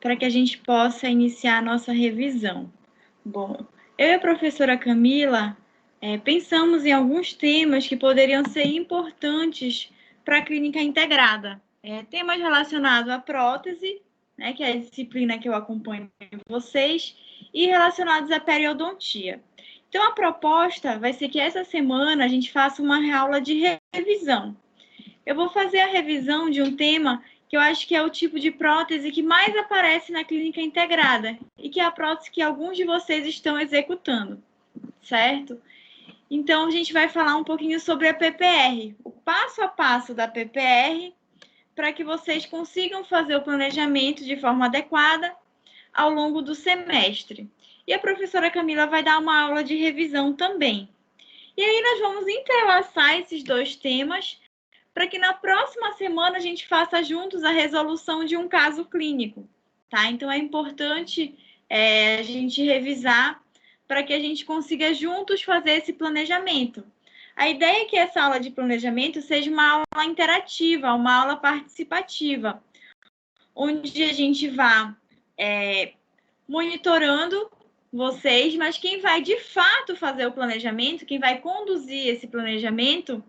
para que a gente possa iniciar a nossa revisão. Bom, eu e a professora Camila pensamos em alguns temas que poderiam ser importantes para a clínica integrada. Temas relacionados à prótese, né, que é a disciplina que eu acompanho vocês, e relacionados à periodontia. Então, a proposta vai ser que essa semana a gente faça uma aula de revisão. Eu vou fazer a revisão de um tema que eu acho que é o tipo de prótese que mais aparece na clínica integrada e que é a prótese que alguns de vocês estão executando, certo? Então, a gente vai falar um pouquinho sobre a PPR, o passo a passo da PPR, para que vocês consigam fazer o planejamento de forma adequada ao longo do semestre. E a professora Camila vai dar uma aula de revisão também. E aí nós vamos entrelaçar esses dois temas para que na próxima semana a gente faça juntos a resolução de um caso clínico, tá? Então é importante a gente revisar para que a gente consiga juntos fazer esse planejamento. A ideia é que essa aula de planejamento seja uma aula interativa, uma aula participativa, onde a gente vá monitorando vocês, mas quem vai de fato fazer o planejamento, quem vai conduzir esse planejamento,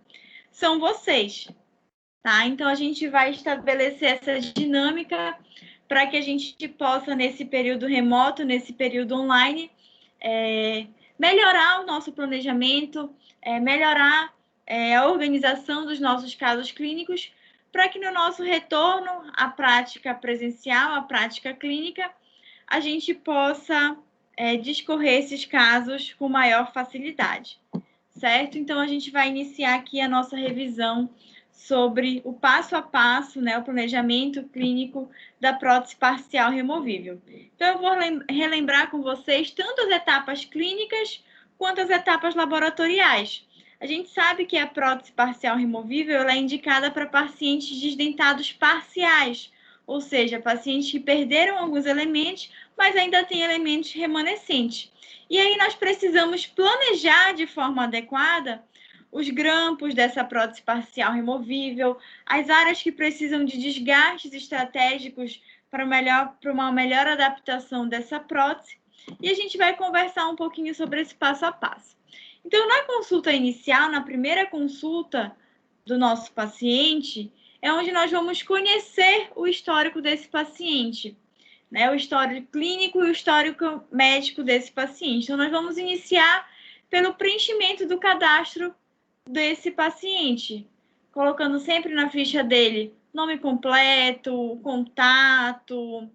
são vocês, tá? Então, a gente vai estabelecer essa dinâmica para que a gente possa, nesse período remoto, nesse período online, melhorar o nosso planejamento, melhorar a organização dos nossos casos clínicos, para que no nosso retorno à prática presencial, à prática clínica, a gente possa discorrer esses casos com maior facilidade, certo? Então, a gente vai iniciar aqui a nossa revisão sobre o passo a passo, né, o planejamento clínico da prótese parcial removível. Então, eu vou relembrar com vocês tanto as etapas clínicas quanto as etapas laboratoriais. A gente sabe que a prótese parcial removível ela é indicada para pacientes desdentados parciais, ou seja, pacientes que perderam alguns elementos, mas ainda têm elementos remanescentes. E aí nós precisamos planejar de forma adequada os grampos dessa prótese parcial removível, as áreas que precisam de desgastes estratégicos para uma melhor adaptação dessa prótese. E a gente vai conversar um pouquinho sobre esse passo a passo. Então, na consulta inicial, na primeira consulta do nosso paciente, é onde nós vamos conhecer o histórico desse paciente, né? O histórico clínico e o histórico médico desse paciente. Então, nós vamos iniciar pelo preenchimento do cadastro desse paciente, colocando sempre na ficha dele nome completo, contato,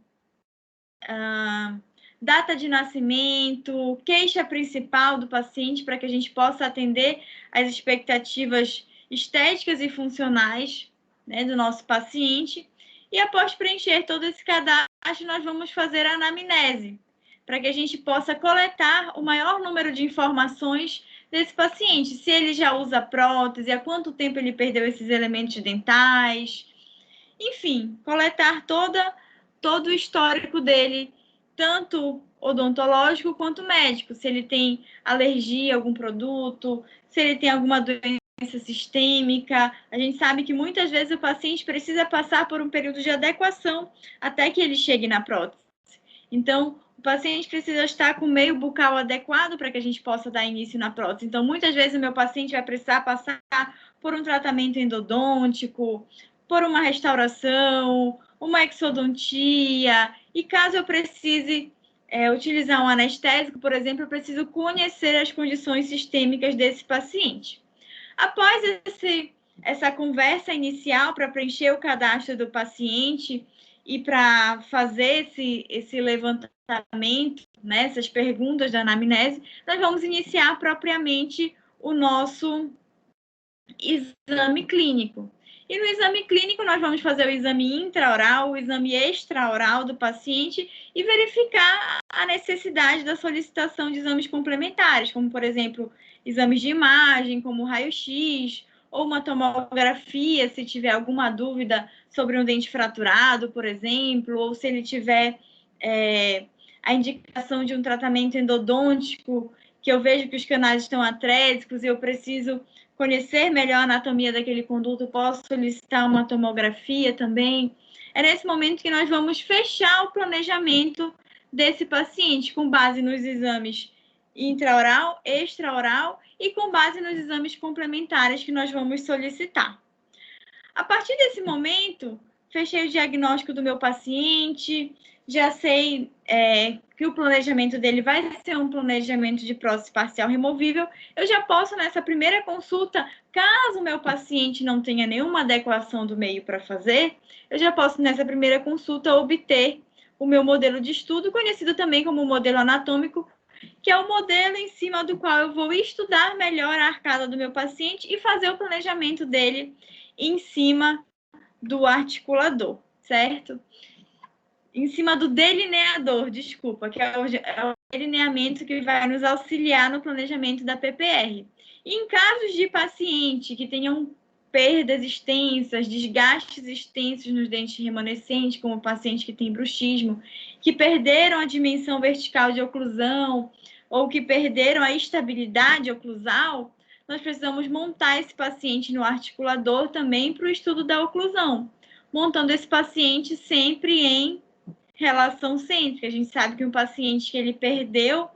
data de nascimento, queixa principal do paciente, para que a gente possa atender às expectativas estéticas e funcionais, né, do nosso paciente. E após preencher todo esse cadastro, nós vamos fazer a anamnese, para que a gente possa coletar o maior número de informações desse paciente, se ele já usa prótese, há quanto tempo ele perdeu esses elementos dentais, enfim, coletar todo o histórico dele, tanto odontológico quanto médico, se ele tem alergia a algum produto, se ele tem alguma doença sistêmica. A gente sabe que muitas vezes o paciente precisa passar por um período de adequação até que ele chegue na prótese. Então, o paciente precisa estar com o meio bucal adequado para que a gente possa dar início na prótese. Então, muitas vezes o meu paciente vai precisar passar por um tratamento endodôntico, por uma restauração, uma exodontia, e caso eu precise utilizar um anestésico, por exemplo, eu preciso conhecer as condições sistêmicas desse paciente. Após essa conversa inicial para preencher o cadastro do paciente e para fazer esse levantamento, né, essas perguntas da anamnese, nós vamos iniciar propriamente o nosso exame clínico. E no exame clínico, nós vamos fazer o exame intraoral, o exame extraoral do paciente e verificar a necessidade da solicitação de exames complementares, como, por exemplo, exames de imagem, como raio-x, ou uma tomografia, se tiver alguma dúvida sobre um dente fraturado, por exemplo, ou se ele tiver a indicação de um tratamento endodôntico, que eu vejo que os canais estão atrésicos e eu preciso conhecer melhor a anatomia daquele conduto, posso solicitar uma tomografia também. É nesse momento que nós vamos fechar o planejamento desse paciente, com base nos exames intraoral, extraoral e com base nos exames complementares que nós vamos solicitar. A partir desse momento, fechei o diagnóstico do meu paciente, já sei que o planejamento dele vai ser um planejamento de prótese parcial removível. Eu já posso, nessa primeira consulta, caso o meu paciente não tenha nenhuma adequação do meio para fazer, eu já posso, nessa primeira consulta, obter o meu modelo de estudo, conhecido também como modelo anatômico, que é o modelo em cima do qual eu vou estudar melhor a arcada do meu paciente e fazer o planejamento dele em cima do articulador, certo? Em cima do delineador, desculpa, que é o delineamento que vai nos auxiliar no planejamento da PPR. E em casos de paciente que tenham perdas extensas, desgastes extensos nos dentes remanescentes, como o paciente que tem bruxismo, que perderam a dimensão vertical de oclusão ou que perderam a estabilidade oclusal, nós precisamos montar esse paciente no articulador também para o estudo da oclusão, montando esse paciente sempre em relação cêntrica. A gente sabe que um paciente que ele perdeu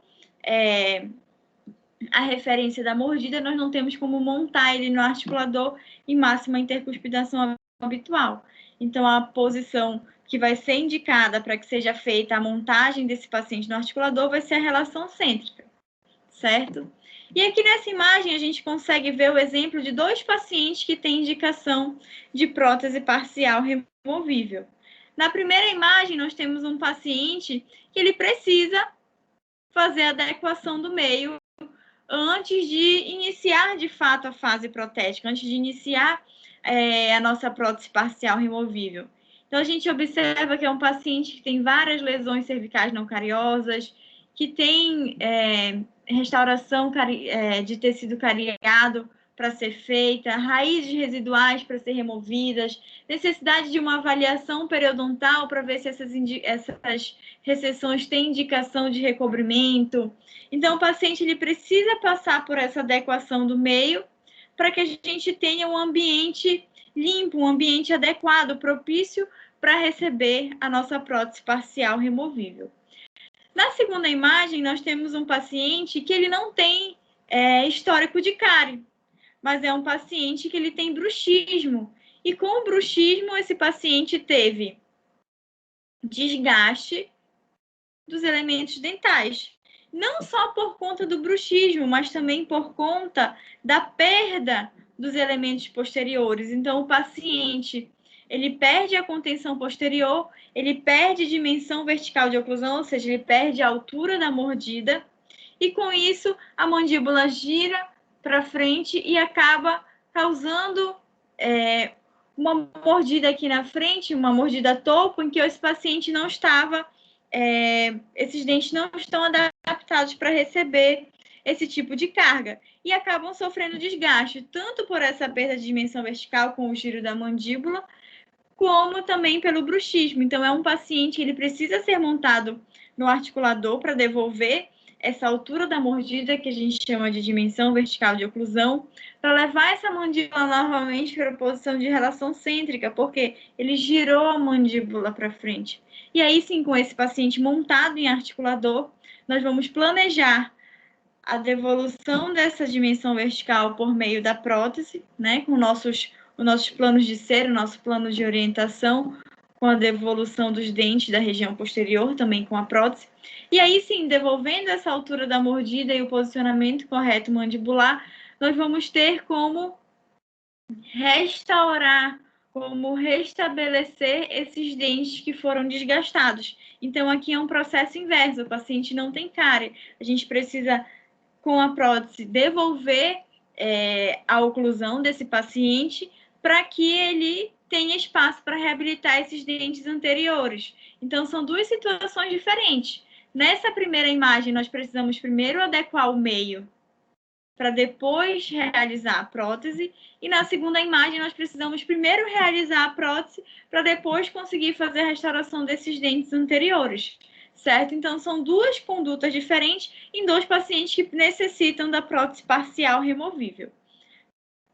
a referência da mordida, nós não temos como montar ele no articulador em máxima intercuspidação habitual. Então, a posição que vai ser indicada para que seja feita a montagem desse paciente no articulador vai ser a relação cêntrica, certo? E aqui nessa imagem a gente consegue ver o exemplo de dois pacientes que têm indicação de prótese parcial removível. Na primeira imagem, nós temos um paciente que ele precisa fazer a adequação do meio antes de iniciar, de fato, a fase protética, antes de iniciar a nossa prótese parcial removível. Então, a gente observa que é um paciente que tem várias lesões cervicais não cariosas, que tem restauração de tecido cariado para ser feita, raízes residuais para ser removidas, necessidade de uma avaliação periodontal para ver se essas recessões têm indicação de recobrimento. Então, o paciente ele precisa passar por essa adequação do meio para que a gente tenha um ambiente limpo, um ambiente adequado, propício para receber a nossa prótese parcial removível. Na segunda imagem, nós temos um paciente que ele não tem histórico de cárie, mas é um paciente que ele tem bruxismo. E com o bruxismo, esse paciente teve desgaste dos elementos dentais. Não só por conta do bruxismo, mas também por conta da perda dos elementos posteriores. Então, o paciente, ele perde a contenção posterior, ele perde dimensão vertical de oclusão, ou seja, ele perde a altura da mordida, e com isso, a mandíbula gira para frente e acaba causando uma mordida aqui na frente, uma mordida topo, em que esse paciente não estava, esses dentes não estão adaptados para receber esse tipo de carga e acabam sofrendo desgaste, tanto por essa perda de dimensão vertical com o giro da mandíbula, como também pelo bruxismo. Então, é um paciente que ele precisa ser montado no articulador para devolver essa altura da mordida, que a gente chama de dimensão vertical de oclusão, para levar essa mandíbula novamente para a posição de relação cêntrica, porque ele girou a mandíbula para frente. E aí sim, com esse paciente montado em articulador, nós vamos planejar a devolução dessa dimensão vertical por meio da prótese, né, com os nossos planos de cera, o nosso plano de orientação, com a devolução dos dentes da região posterior, também com a prótese. E aí sim, devolvendo essa altura da mordida e o posicionamento correto mandibular, nós vamos ter como restaurar, como restabelecer esses dentes que foram desgastados. Então, aqui é um processo inverso, o paciente não tem cárie. A gente precisa, com a prótese, devolver a oclusão desse paciente para que ele tenha espaço para reabilitar esses dentes anteriores. Então, são duas situações diferentes. Nessa primeira imagem, nós precisamos primeiro adequar o meio para depois realizar a prótese. E na segunda imagem, nós precisamos primeiro realizar a prótese para depois conseguir fazer a restauração desses dentes anteriores, certo? Então, são duas condutas diferentes em dois pacientes que necessitam da prótese parcial removível.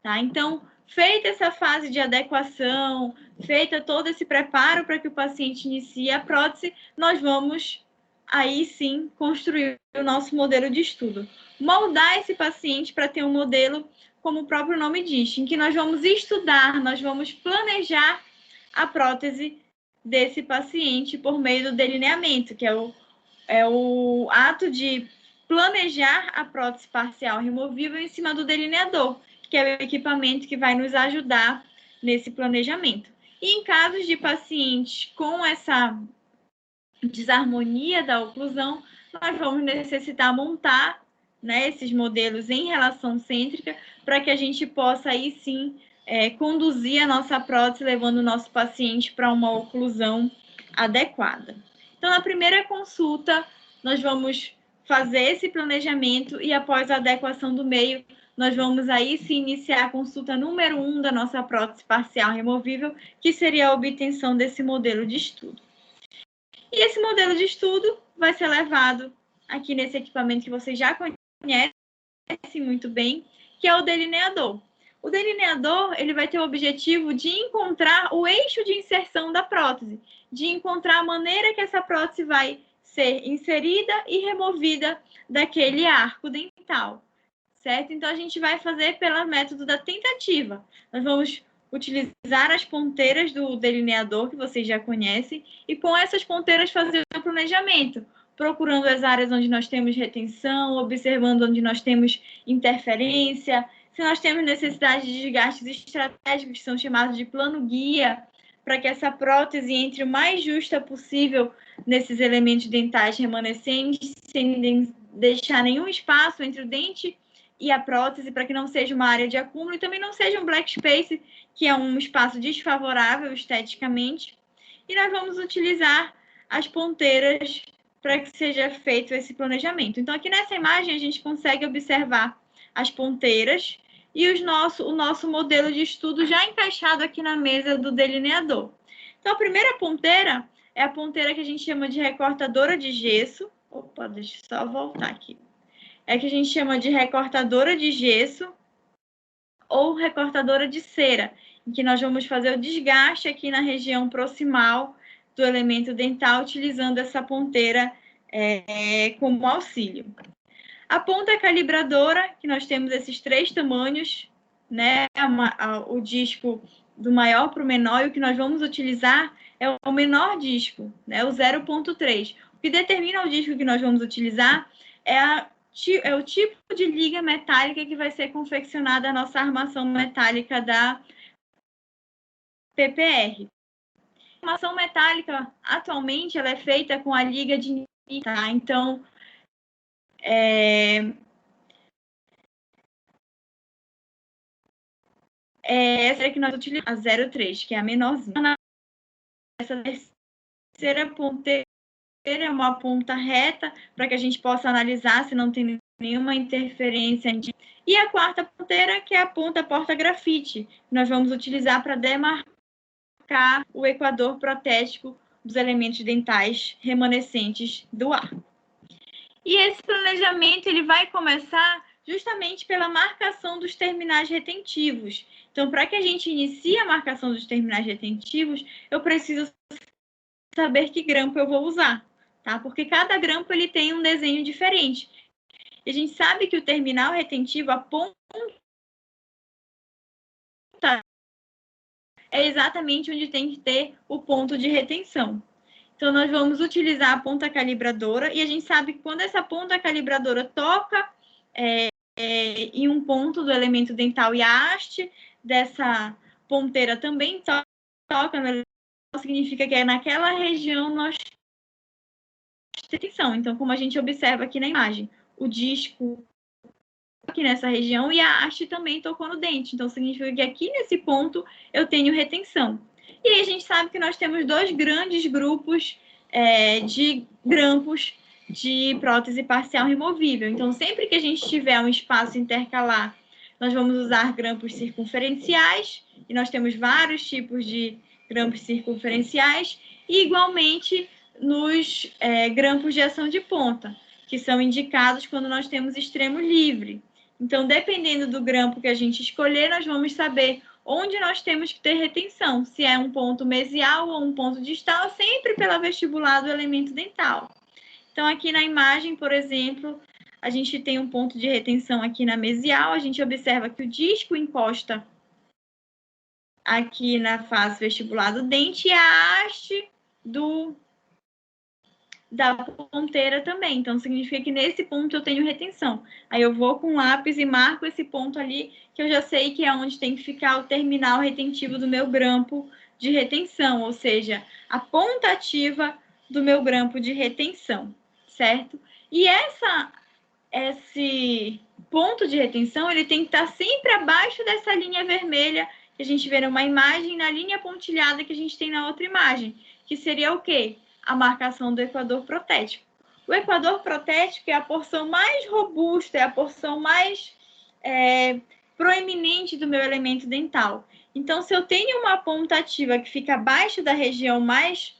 tá? Então, feita essa fase de adequação, feita todo esse preparo para que o paciente inicie a prótese, nós vamos aí sim construir o nosso modelo de estudo. Moldar esse paciente para ter um modelo, como o próprio nome diz, em que nós vamos estudar, nós vamos planejar a prótese desse paciente por meio do delineamento, que é o ato de planejar a prótese parcial removível em cima do delineador, que é o equipamento que vai nos ajudar nesse planejamento. E em casos de pacientes com essa desarmonia da oclusão, nós vamos necessitar montar, né, esses modelos em relação cêntrica para que a gente possa aí sim conduzir a nossa prótese, levando o nosso paciente para uma oclusão adequada. Então, na primeira consulta, nós vamos fazer esse planejamento e após a adequação do meio, nós vamos aí sim iniciar a consulta número 1 da nossa prótese parcial removível, que seria a obtenção desse modelo de estudo. E esse modelo de estudo vai ser levado aqui nesse equipamento que vocês já conhecem muito bem, que é o delineador. O delineador, ele vai ter o objetivo de encontrar o eixo de inserção da prótese, de encontrar a maneira que essa prótese vai ser inserida e removida daquele arco dental, certo? Então, a gente vai fazer pelo método da tentativa. Nós vamos utilizar as ponteiras do delineador, que vocês já conhecem, e com essas ponteiras fazer o planejamento, procurando as áreas onde nós temos retenção, observando onde nós temos interferência, se nós temos necessidade de desgastes estratégicos, que são chamados de plano guia, para que essa prótese entre o mais justa possível nesses elementos dentais remanescentes, sem deixar nenhum espaço entre o dente e a prótese, para que não seja uma área de acúmulo e também não seja um black space, que é um espaço desfavorável esteticamente. E nós vamos utilizar as ponteiras para que seja feito esse planejamento. Então, aqui nessa imagem, a gente consegue observar as ponteiras e o nosso modelo de estudo já encaixado aqui na mesa do delineador. Então, a primeira ponteira é a ponteira que a gente chama de recortadora de gesso. Opa, deixa eu só voltar aqui. É que a gente chama de recortadora de gesso ou recortadora de cera, em que nós vamos fazer o desgaste aqui na região proximal do elemento dental, utilizando essa ponteira como auxílio. A ponta calibradora, que nós temos esses 3 tamanhos, né? O disco do maior para o menor, e o que nós vamos utilizar é o menor disco, né? O 0,3. O que determina o disco que nós vamos utilizar é o tipo de liga metálica que vai ser confeccionada a nossa armação metálica da PPR. A armação metálica, atualmente, ela é feita com a liga de níquel, tá? Então, essa que nós utilizamos, a 0,3, que é a menorzinha. Essa terceira ponteira é uma ponta reta, para que a gente possa analisar se não tem nenhuma interferência. E a quarta ponteira, que é a ponta porta-grafite, nós vamos utilizar para demarcar o equador protético dos elementos dentais remanescentes do arco. E esse planejamento ele vai começar justamente pela marcação dos terminais retentivos. Então, para que a gente inicie a marcação dos terminais retentivos, eu preciso saber que grampo eu vou usar, tá? Porque cada grampo ele tem um desenho diferente. E a gente sabe que o terminal retentivo, a ponta, é exatamente onde tem que ter o ponto de retenção. Então, nós vamos utilizar a ponta calibradora, e a gente sabe que quando essa ponta calibradora toca em um ponto do elemento dental e a haste dessa ponteira também toca no elemento, significa que é naquela região nós temos retenção. Então, como a gente observa aqui na imagem, o disco aqui nessa região e a haste também tocou no dente. Então, significa que aqui nesse ponto eu tenho retenção. E aí a gente sabe que nós temos 2 grandes grupos de grampos de prótese parcial removível. Então, sempre que a gente tiver um espaço intercalar, nós vamos usar grampos circunferenciais, e nós temos vários tipos de grampos circunferenciais, e igualmente nos grampos de ação de ponta, que são indicados quando nós temos extremo livre. Então, dependendo do grampo que a gente escolher, nós vamos saber onde nós temos que ter retenção, se é um ponto mesial ou um ponto distal, sempre pela vestibular do elemento dental. Então, aqui na imagem, por exemplo, a gente tem um ponto de retenção aqui na mesial, a gente observa que o disco encosta aqui na face vestibular do dente e a haste da ponteira também. Então, significa que nesse ponto eu tenho retenção. Aí eu vou com lápis e marco esse ponto ali, que eu já sei que é onde tem que ficar o terminal retentivo do meu grampo de retenção, ou seja, a ponta ativa do meu grampo de retenção, certo? E esse ponto de retenção, ele tem que estar sempre abaixo dessa linha vermelha que a gente vê numa imagem, na linha pontilhada que a gente tem na outra imagem, que seria o quê? A marcação do equador protético. O equador protético é a porção mais robusta, é a porção mais proeminente do meu elemento dental. Então, se eu tenho uma ponta ativa que fica abaixo da região mais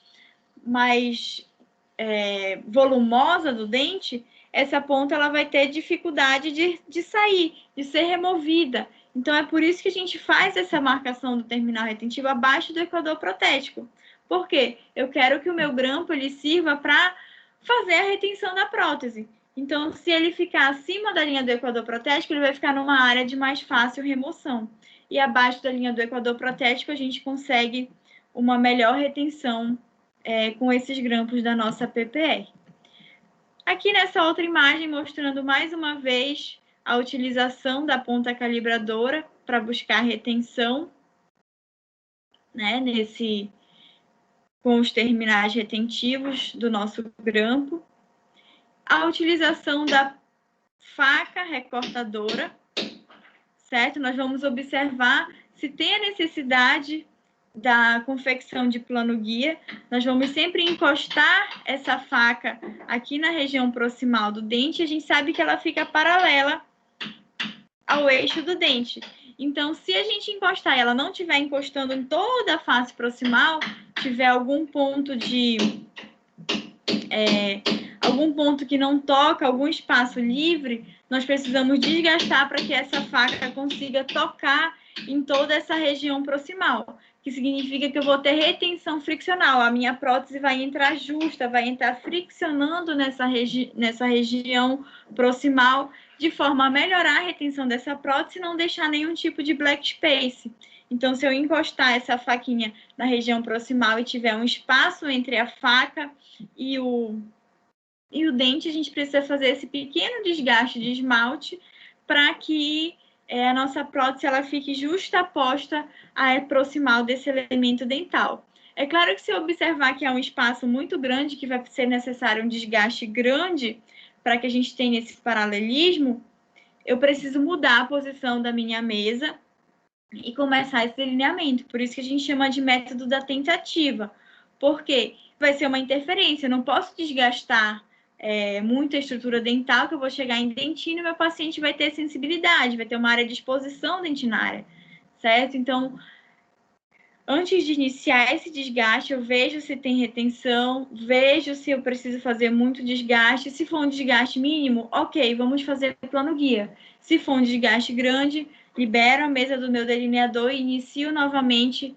volumosa do dente, essa ponta ela vai ter dificuldade de sair, de ser removida. Então, é por isso que a gente faz essa marcação do terminal retentivo abaixo do equador protético. Por quê? Eu quero que o meu grampo ele sirva para fazer a retenção da prótese. Então, se ele ficar acima da linha do equador protético, ele vai ficar numa área de mais fácil remoção. E abaixo da linha do equador protético, a gente consegue uma melhor retenção com esses grampos da nossa PPR. Aqui nessa outra imagem, mostrando mais uma vez a utilização da ponta calibradora para buscar retenção, né, com os terminais retentivos do nosso grampo. A utilização da faca recortadora, certo? Nós vamos observar se tem a necessidade da confecção de plano guia. Nós vamos sempre encostar essa faca aqui na região proximal do dente. A gente sabe que ela fica paralela ao eixo do dente. Então, se a gente encostar e ela não estiver encostando em toda a face proximal, tiver algum ponto que não toca, algum espaço livre, nós precisamos desgastar para que essa faca consiga tocar em toda essa região proximal, que significa que eu vou ter retenção friccional. A minha prótese vai entrar justa, vai entrar friccionando nessa região proximal, de forma a melhorar a retenção dessa prótese e não deixar nenhum tipo de black space. Então, se eu encostar essa faquinha na região proximal e tiver um espaço entre a faca e o dente, a gente precisa fazer esse pequeno desgaste de esmalte para que a nossa prótese ela fique justaposta à proximal desse elemento dental. É claro que se eu observar que é um espaço muito grande, que vai ser necessário um desgaste grande para que a gente tenha esse paralelismo, eu preciso mudar a posição da minha mesa e começar esse delineamento. Por isso que a gente chama de método da tentativa, porque vai ser uma interferência, eu não posso desgastar muita estrutura dental, que eu vou chegar em dentina e meu paciente vai ter sensibilidade, vai ter uma área de exposição dentinária, certo? Então, antes de iniciar esse desgaste, eu vejo se tem retenção, vejo se eu preciso fazer muito desgaste. Se for um desgaste mínimo, ok, vamos fazer o plano guia. Se for um desgaste grande, libero a mesa do meu delineador e inicio novamente,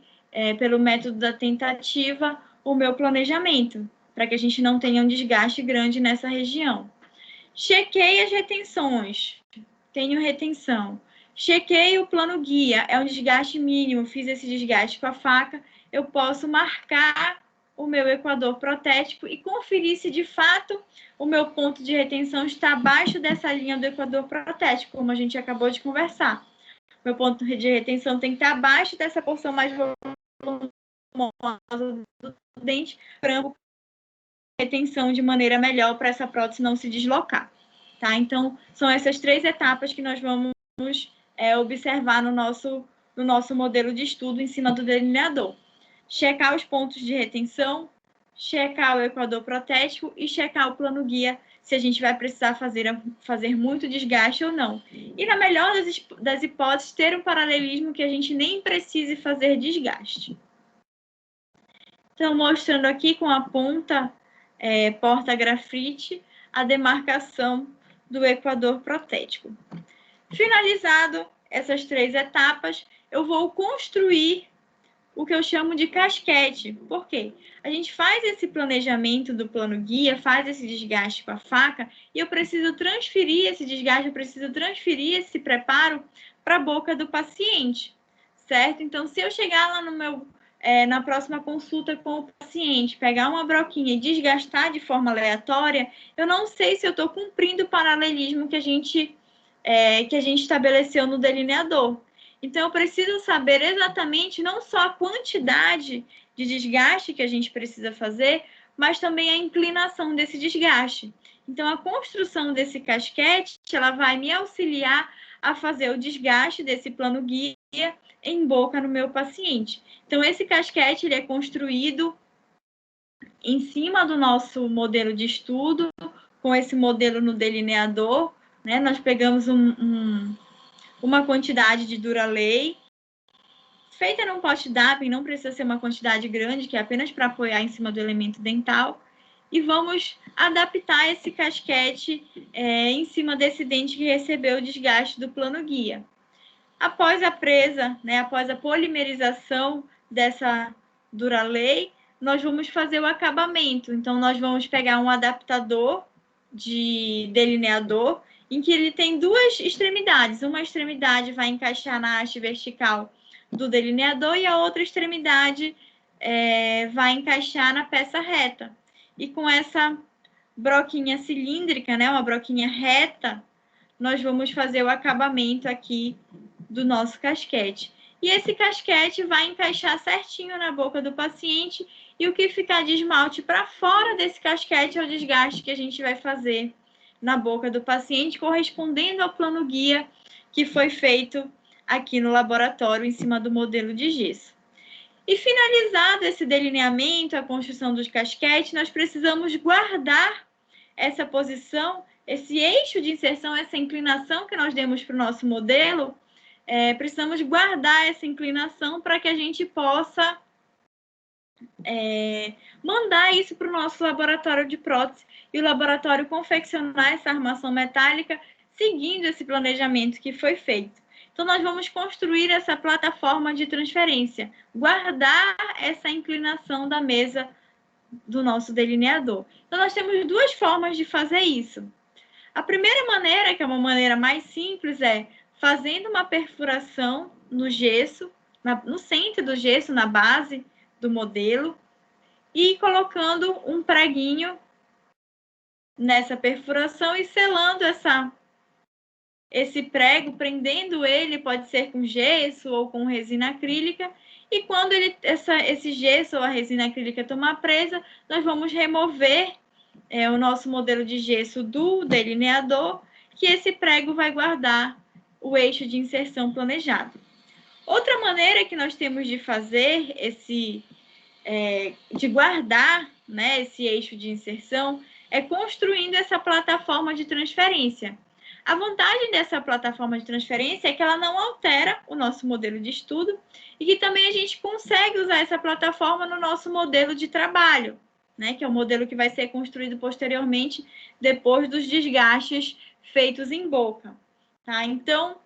pelo método da tentativa, o meu planejamento, para que a gente não tenha um desgaste grande nessa região. Chequei as retenções, tenho retenção. Chequei o plano guia, é um desgaste mínimo, fiz esse desgaste com a faca, eu posso marcar o meu equador protético e conferir se de fato o meu ponto de retenção está abaixo dessa linha do equador protético, como a gente acabou de conversar. Meu ponto de retenção tem que estar abaixo dessa porção mais volumosa do dente, para retenção de maneira melhor para essa prótese não se deslocar. Tá? Então, são essas 3 etapas que nós vamos observar no nosso modelo de estudo em cima do delineador. Checar os pontos de retenção, checar o equador protético e checar o plano guia, se a gente vai precisar fazer muito desgaste ou não. E, na melhor das hipóteses, ter um paralelismo que a gente nem precise fazer desgaste. Então, mostrando aqui com a ponta porta-grafite a demarcação do equador protético. Finalizado essas 3 etapas, eu vou construir o que eu chamo de casquete. Por quê? A gente faz esse planejamento do plano guia, faz esse desgaste com a faca, e eu preciso transferir esse desgaste, eu preciso transferir esse preparo para a boca do paciente, certo? Então, se eu chegar lá no meu, na próxima consulta com o paciente, pegar uma broquinha e desgastar de forma aleatória, eu não sei se eu estou cumprindo o paralelismo que a gente estabeleceu no delineador. Então, eu preciso saber exatamente não só a quantidade de desgaste que a gente precisa fazer, mas também a inclinação desse desgaste. Então, a construção desse casquete, ela vai me auxiliar a fazer o desgaste desse plano guia em boca no meu paciente. Então, esse casquete ele é construído em cima do nosso modelo de estudo, com esse modelo no delineador, né? Nós pegamos uma quantidade de Duralay, feita num pote DAP, não precisa ser uma quantidade grande, que é apenas para apoiar em cima do elemento dental, e vamos adaptar esse casquete em cima desse dente que recebeu o desgaste do plano guia. Após a presa, né, após a polimerização dessa Duralay, nós vamos fazer o acabamento. Então, nós vamos pegar um adaptador de delineador, em que ele tem 2 extremidades. Uma extremidade vai encaixar na haste vertical do delineador e a outra extremidade vai encaixar na peça reta. E com essa broquinha cilíndrica, né, uma broquinha reta, nós vamos fazer o acabamento aqui do nosso casquete. E esse casquete vai encaixar certinho na boca do paciente, e o que ficar de esmalte para fora desse casquete é o desgaste que a gente vai fazer na boca do paciente, correspondendo ao plano guia que foi feito aqui no laboratório em cima do modelo de gesso. E finalizado esse delineamento, a construção dos casquetes, nós precisamos guardar essa posição, esse eixo de inserção, essa inclinação que nós demos para o nosso modelo, precisamos guardar essa inclinação para que a gente possa mandar isso para o nosso laboratório de prótese e o laboratório confeccionar essa armação metálica seguindo esse planejamento que foi feito. Então, nós vamos construir essa plataforma de transferência, guardar essa inclinação da mesa do nosso delineador. Então, nós temos 2 formas de fazer isso. A primeira maneira, que é uma maneira mais simples, é fazendo uma perfuração no gesso, no centro do gesso, na base do modelo, e colocando um preguinho nessa perfuração e selando esse prego, prendendo ele, pode ser com gesso ou com resina acrílica, e quando esse gesso ou a resina acrílica tomar presa, nós vamos remover o nosso modelo de gesso do delineador, que esse prego vai guardar o eixo de inserção planejado. Outra maneira que nós temos de fazer de guardar, né, esse eixo de inserção é construindo essa plataforma de transferência. A vantagem dessa plataforma de transferência é que ela não altera o nosso modelo de estudo e que também a gente consegue usar essa plataforma no nosso modelo de trabalho, né, que é o modelo que vai ser construído posteriormente depois dos desgastes feitos em boca. Tá? Então,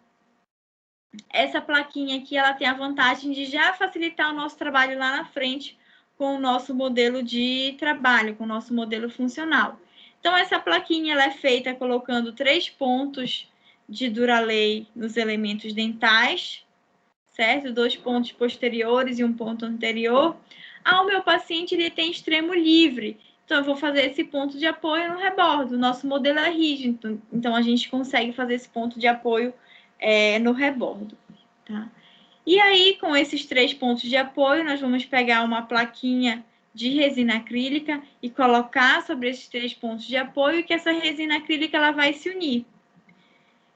essa plaquinha aqui, ela tem a vantagem de já facilitar o nosso trabalho lá na frente com o nosso modelo de trabalho, com o nosso modelo funcional. Então, essa plaquinha ela é feita colocando 3 pontos de Duralay nos elementos dentais, certo? 2 pontos posteriores e um ponto anterior. O meu paciente ele tem extremo livre, então eu vou fazer esse ponto de apoio no rebordo. O nosso modelo é rígido, então a gente consegue fazer esse ponto de apoio no rebordo. Tá? E aí, com esses 3 pontos de apoio, nós vamos pegar uma plaquinha de resina acrílica e colocar sobre esses 3 pontos de apoio, que essa resina acrílica ela vai se unir.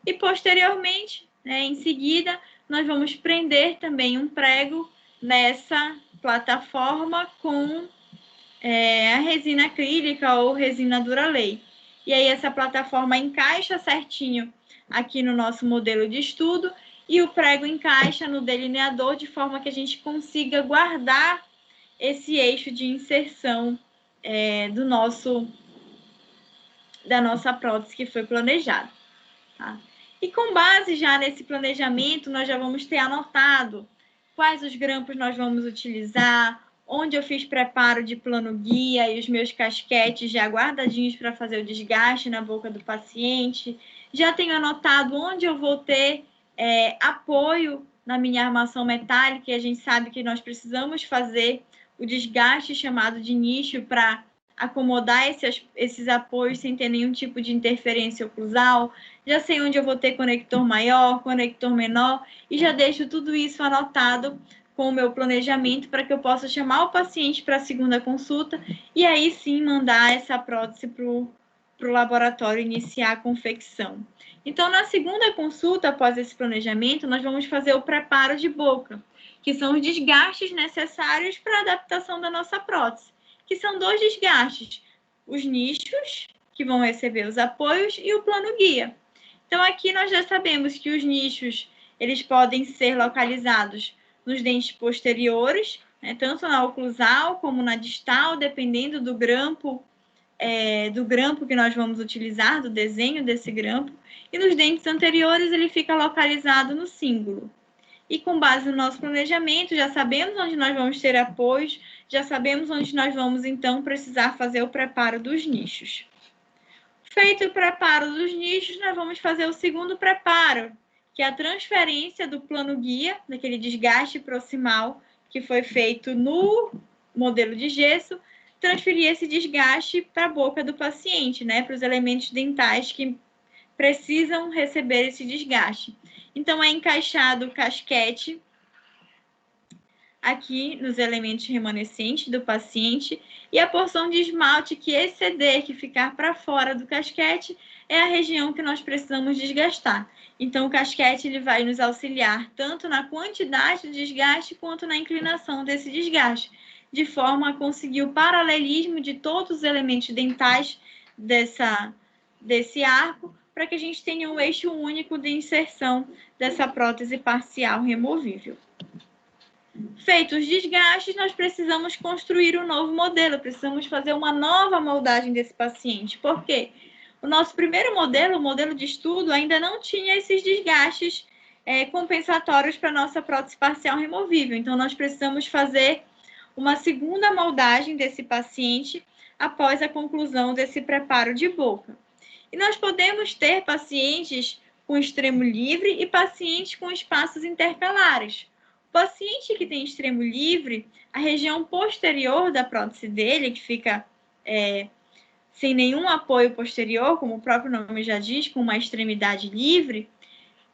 E posteriormente, né, em seguida, nós vamos prender também um prego nessa plataforma com a resina acrílica ou resina Duralay. E aí essa plataforma encaixa certinho aqui no nosso modelo de estudo e o prego encaixa no delineador de forma que a gente consiga guardar esse eixo de inserção da nossa prótese que foi planejada. Tá? E com base já nesse planejamento, nós já vamos ter anotado quais os grampos nós vamos utilizar, onde eu fiz preparo de plano guia e os meus casquetes já guardadinhos para fazer o desgaste na boca do paciente. Já tenho anotado onde eu vou ter apoio na minha armação metálica, e a gente sabe que nós precisamos fazer o desgaste chamado de nicho para acomodar esses apoios sem ter nenhum tipo de interferência oclusal. Já sei onde eu vou ter conector maior, conector menor, e já deixo tudo isso anotado com o meu planejamento para que eu possa chamar o paciente para a segunda consulta e aí sim mandar essa prótese para o laboratório iniciar a confecção. Então, na segunda consulta, após esse planejamento, nós vamos fazer o preparo de boca, que são os desgastes necessários para a adaptação da nossa prótese, que são 2 desgastes, os nichos, que vão receber os apoios, e o plano guia. Então, aqui nós já sabemos que os nichos, eles podem ser localizados nos dentes posteriores, né, tanto na oclusal como na distal, dependendo do grampo que nós vamos utilizar, do desenho desse grampo, e nos dentes anteriores ele fica localizado no cíngulo. E com base no nosso planejamento, já sabemos onde nós vamos ter apoios, já sabemos onde nós vamos, então, precisar fazer o preparo dos nichos. Feito o preparo dos nichos, nós vamos fazer o segundo preparo, que é a transferência do plano guia, daquele desgaste proximal que foi feito no modelo de gesso, transferir esse desgaste para a boca do paciente, né, para os elementos dentais que precisam receber esse desgaste. Então, é encaixado o casquete aqui nos elementos remanescentes do paciente, e a porção de esmalte que exceder, que ficar para fora do casquete, é a região que nós precisamos desgastar. Então, o casquete ele vai nos auxiliar tanto na quantidade de desgaste quanto na inclinação desse desgaste, de forma a conseguir o paralelismo de todos os elementos dentais desse arco, para que a gente tenha um eixo único de inserção dessa prótese parcial removível. Feitos os desgastes, nós precisamos construir um novo modelo, precisamos fazer uma nova moldagem desse paciente. Por quê? O nosso primeiro modelo, o modelo de estudo, ainda não tinha esses desgastes compensatórios para a nossa prótese parcial removível. Então, nós precisamos fazer uma segunda moldagem desse paciente após a conclusão desse preparo de boca. E nós podemos ter pacientes com extremo livre e pacientes com espaços intercalares. O paciente que tem extremo livre, a região posterior da prótese dele, que fica sem nenhum apoio posterior, como o próprio nome já diz, com uma extremidade livre,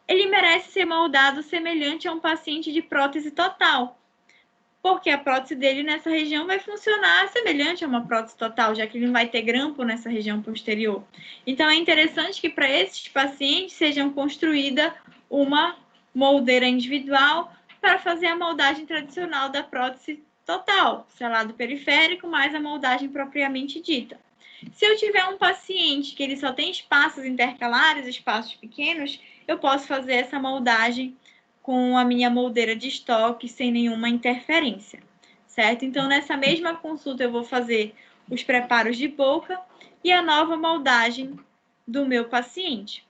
ele merece ser moldado semelhante a um paciente de prótese total, porque a prótese dele nessa região vai funcionar semelhante a uma prótese total, já que ele não vai ter grampo nessa região posterior. Então, é interessante que para esses pacientes sejam construída uma moldeira individual para fazer a moldagem tradicional da prótese total, selado periférico, mais a moldagem propriamente dita. Se eu tiver um paciente que ele só tem espaços intercalares, espaços pequenos, eu posso fazer essa moldagem com a minha moldeira de estoque sem nenhuma interferência, certo? Então, nessa mesma consulta, eu vou fazer os preparos de boca e a nova moldagem do meu paciente.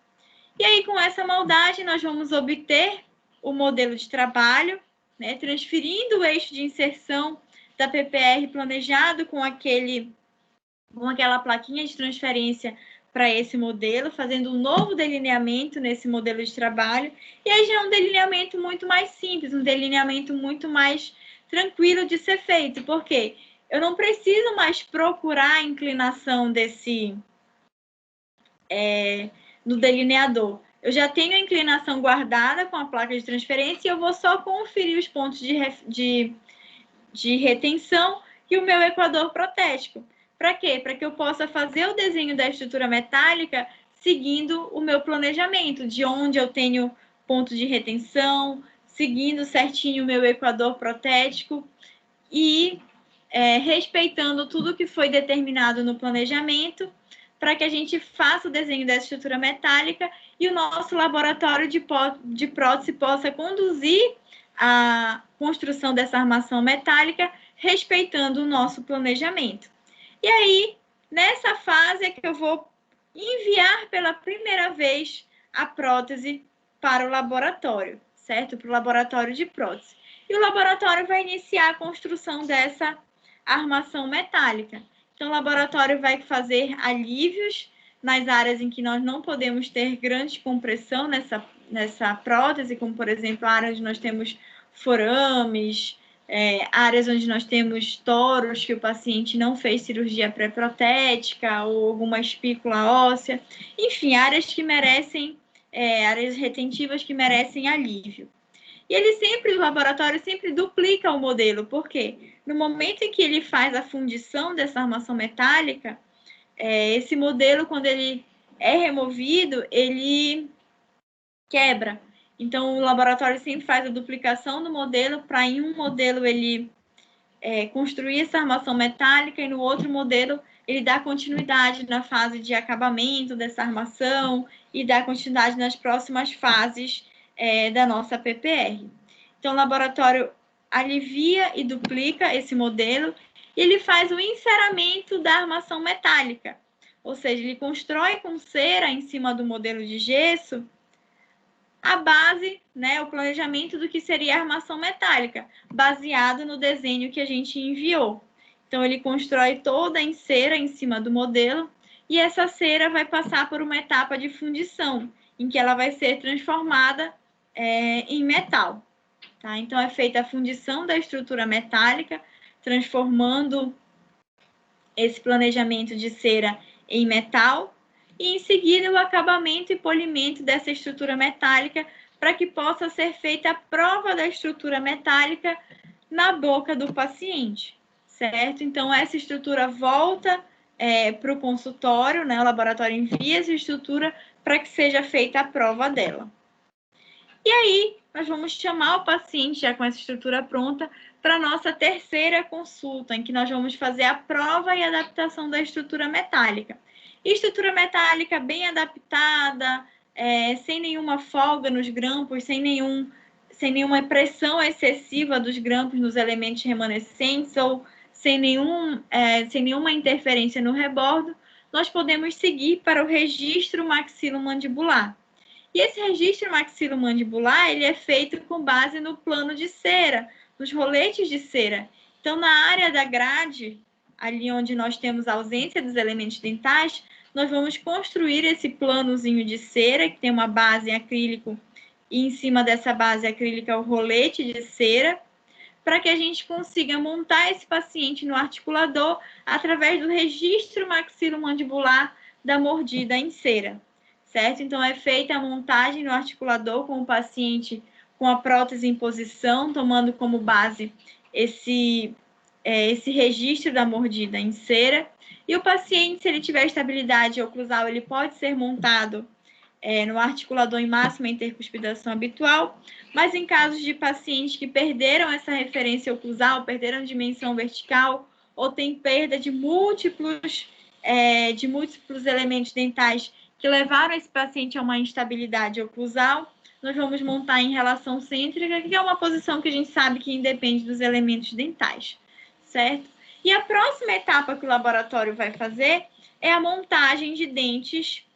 E aí, com essa moldagem, nós vamos obter o modelo de trabalho, né, transferindo o eixo de inserção da PPR planejado com aquela plaquinha de transferência para esse modelo, fazendo um novo delineamento nesse modelo de trabalho, e aí já é um delineamento muito mais simples, um delineamento muito mais tranquilo de ser feito, porque eu não preciso mais procurar a inclinação no delineador. Eu já tenho a inclinação guardada com a placa de transferência e eu vou só conferir os pontos de retenção e o meu equador protético. Para quê? Para que eu possa fazer o desenho da estrutura metálica seguindo o meu planejamento, de onde eu tenho ponto de retenção, seguindo certinho o meu equador protético e respeitando tudo que foi determinado no planejamento, para que a gente faça o desenho dessa estrutura metálica e o nosso laboratório de prótese possa conduzir a construção dessa armação metálica, respeitando o nosso planejamento. E aí, nessa fase é que eu vou enviar pela primeira vez a prótese para o laboratório, certo? Para o laboratório de prótese. E o laboratório vai iniciar a construção dessa armação metálica. Então, o laboratório vai fazer alívios nas áreas em que nós não podemos ter grande compressão nessa prótese, como, por exemplo, a área onde nós temos forames, áreas onde nós temos toros que o paciente não fez cirurgia pré-protética ou alguma espícula óssea. Enfim, áreas que merecem, áreas retentivas que merecem alívio. E o laboratório sempre duplica o modelo, porque no momento em que ele faz a fundição dessa armação metálica, esse modelo, quando ele é removido, ele quebra. Então, o laboratório sempre faz a duplicação do modelo para, em um modelo, ele construir essa armação metálica e no outro modelo ele dá continuidade na fase de acabamento dessa armação e dá continuidade nas próximas fases da nossa PPR. Então, o laboratório alivia e duplica esse modelo e ele faz o enceramento da armação metálica, ou seja, ele constrói com cera em cima do modelo de gesso a base, o planejamento do que seria a armação metálica, baseado no desenho que a gente enviou. Então, ele constrói toda a cera em cima do modelo e essa cera vai passar por uma etapa de fundição, em que ela vai ser transformada em metal. Tá? Então, é feita a fundição da estrutura metálica, transformando esse planejamento de cera em metal, e em seguida o acabamento e polimento dessa estrutura metálica para que possa ser feita a prova da estrutura metálica na boca do paciente, certo? Então, essa estrutura volta para o consultório, o laboratório envia essa estrutura para que seja feita a prova dela. E aí, nós vamos chamar o paciente já com essa estrutura pronta para a nossa terceira consulta, em que nós vamos fazer a prova e adaptação da estrutura metálica. Estrutura metálica bem adaptada, sem nenhuma folga nos grampos, sem nenhuma pressão excessiva dos grampos nos elementos remanescentes ou sem nenhuma interferência no rebordo, nós podemos seguir para o registro maxilomandibular. E esse registro maxilomandibular, ele é feito com base no plano de cera, nos roletes de cera. Então, na área da grade, ali onde nós temos a ausência dos elementos dentais, nós vamos construir esse planozinho de cera, que tem uma base em acrílico, e em cima dessa base acrílica o rolete de cera, para que a gente consiga montar esse paciente no articulador através do registro maxilomandibular da mordida em cera. Certo? Então, é feita a montagem no articulador com o paciente com a prótese em posição, tomando como base esse registro da mordida em cera. E o paciente, se ele tiver estabilidade oclusal, ele pode ser montado no articulador em máxima intercuspidação habitual, mas em casos de pacientes que perderam essa referência oclusal, perderam dimensão vertical, ou tem perda de múltiplos elementos dentais que levaram esse paciente a uma instabilidade oclusal, nós vamos montar em relação cêntrica, que é uma posição que a gente sabe que independe dos elementos dentais, certo? E a próxima etapa que o laboratório vai fazer é a montagem de dentes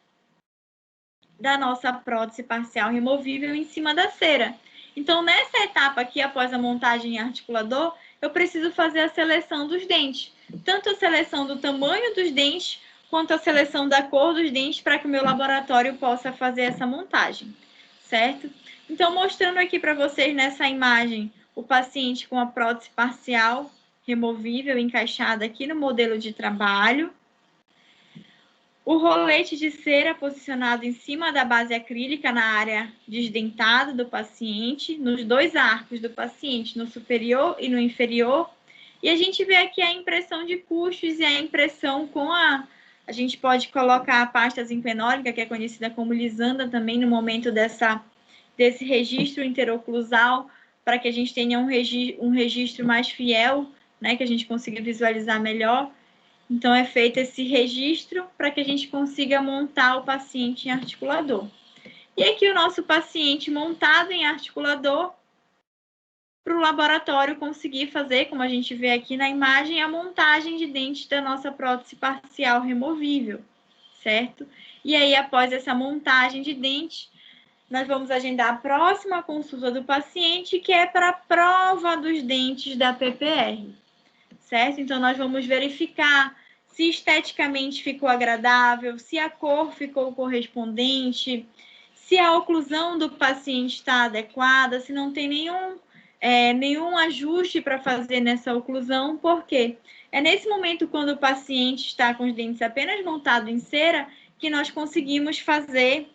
da nossa prótese parcial removível em cima da cera. Então, nessa etapa aqui, após a montagem em articulador, eu preciso fazer a seleção dos dentes, tanto a seleção do tamanho dos dentes, quanto a seleção da cor dos dentes para que o meu laboratório possa fazer essa montagem, certo? Então, mostrando aqui para vocês nessa imagem o paciente com a prótese parcial removível encaixada aqui no modelo de trabalho. O rolete de cera posicionado em cima da base acrílica na área desdentada do paciente, nos dois arcos do paciente, no superior e no inferior. E a gente vê aqui a impressão de custos e a impressão com a gente pode colocar a pasta zinquenólica, que é conhecida como lisanda também, no momento desse registro interoclusal, para que a gente tenha um registro mais fiel, que a gente consiga visualizar melhor. Então, é feito esse registro para que a gente consiga montar o paciente em articulador. E aqui o nosso paciente montado em articulador, para o laboratório conseguir fazer, como a gente vê aqui na imagem, a montagem de dentes da nossa prótese parcial removível, certo? E aí, após essa montagem de dente, nós vamos agendar a próxima consulta do paciente, que é para a prova dos dentes da PPR, certo? Então, nós vamos verificar se esteticamente ficou agradável, se a cor ficou correspondente, se a oclusão do paciente está adequada, se não tem nenhum ajuste para fazer nessa oclusão, por quê? É nesse momento, quando o paciente está com os dentes apenas montados em cera, que nós conseguimos fazer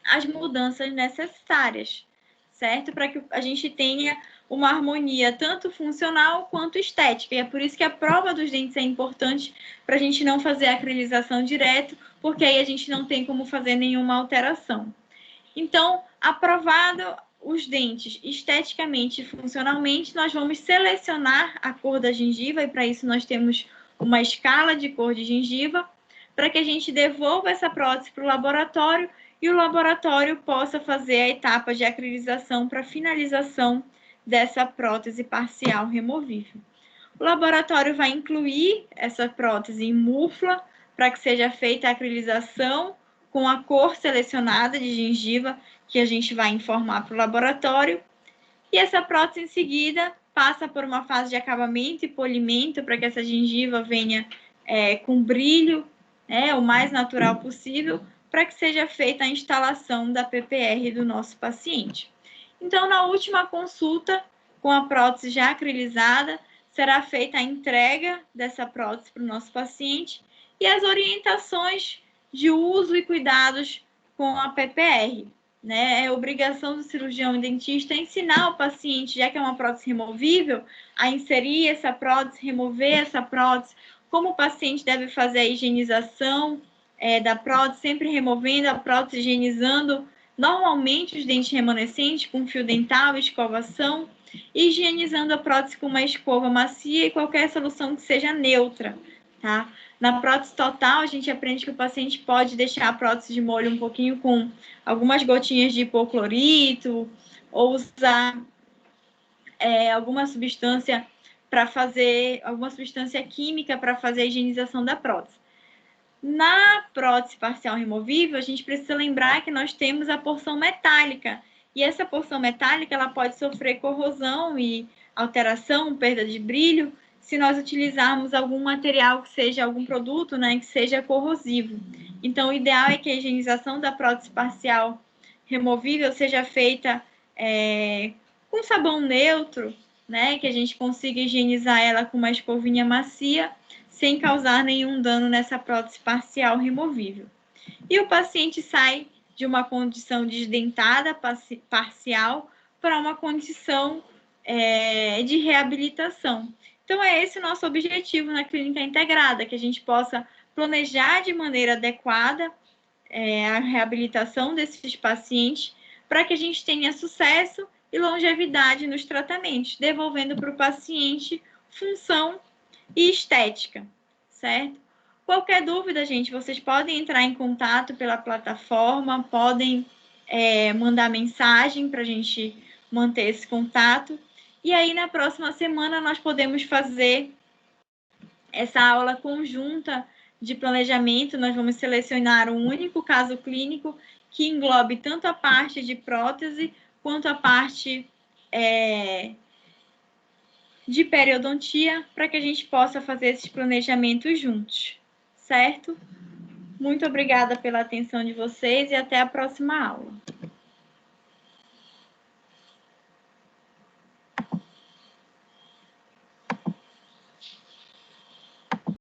as mudanças necessárias, certo? Para que a gente tenha uma harmonia tanto funcional quanto estética. E é por isso que a prova dos dentes é importante para a gente não fazer a acrilização direto, porque aí a gente não tem como fazer nenhuma alteração. Então, aprovado os dentes esteticamente e funcionalmente, nós vamos selecionar a cor da gengiva, e para isso nós temos uma escala de cor de gengiva, para que a gente devolva essa prótese para o laboratório e o laboratório possa fazer a etapa de acrilização para finalização dessa prótese parcial removível. O laboratório vai incluir essa prótese em mufla para que seja feita a acrilização com a cor selecionada de gengiva que a gente vai informar para o laboratório. E essa prótese, em seguida, passa por uma fase de acabamento e polimento para que essa gengiva venha com brilho, o mais natural possível, para que seja feita a instalação da PPR do nosso paciente. Então, na última consulta, com a prótese já acrilizada, será feita a entrega dessa prótese para o nosso paciente e as orientações de uso e cuidados com a PPR. É obrigação do cirurgião e dentista ensinar o paciente, já que é uma prótese removível, a inserir essa prótese, remover essa prótese, como o paciente deve fazer a higienização da prótese, sempre removendo a prótese, higienizando normalmente os dentes remanescentes com fio dental, escovação, e higienizando a prótese com uma escova macia e qualquer solução que seja neutra, tá? Na prótese total, a gente aprende que o paciente pode deixar a prótese de molho um pouquinho com algumas gotinhas de hipoclorito, ou usar alguma substância química para fazer a higienização da prótese. Na prótese parcial removível, a gente precisa lembrar que nós temos a porção metálica, e essa porção metálica ela pode sofrer corrosão e alteração, perda de brilho, se nós utilizarmos algum material que seja, algum produto, que seja corrosivo. Então, o ideal é que a higienização da prótese parcial removível seja feita com sabão neutro, que a gente consiga higienizar ela com uma escovinha macia, sem causar nenhum dano nessa prótese parcial removível. E o paciente sai de uma condição desdentada parcial para uma condição de reabilitação. Então, é esse o nosso objetivo na clínica integrada, que a gente possa planejar de maneira adequada a reabilitação desses pacientes, para que a gente tenha sucesso e longevidade nos tratamentos, devolvendo para o paciente função e estética, certo? Qualquer dúvida, gente, vocês podem entrar em contato pela plataforma, podem mandar mensagem para a gente manter esse contato. E aí, na próxima semana, nós podemos fazer essa aula conjunta de planejamento. Nós vamos selecionar um único caso clínico que englobe tanto a parte de prótese quanto a parte de periodontia, para que a gente possa fazer esses planejamentos juntos, certo? Muito obrigada pela atenção de vocês e até a próxima aula.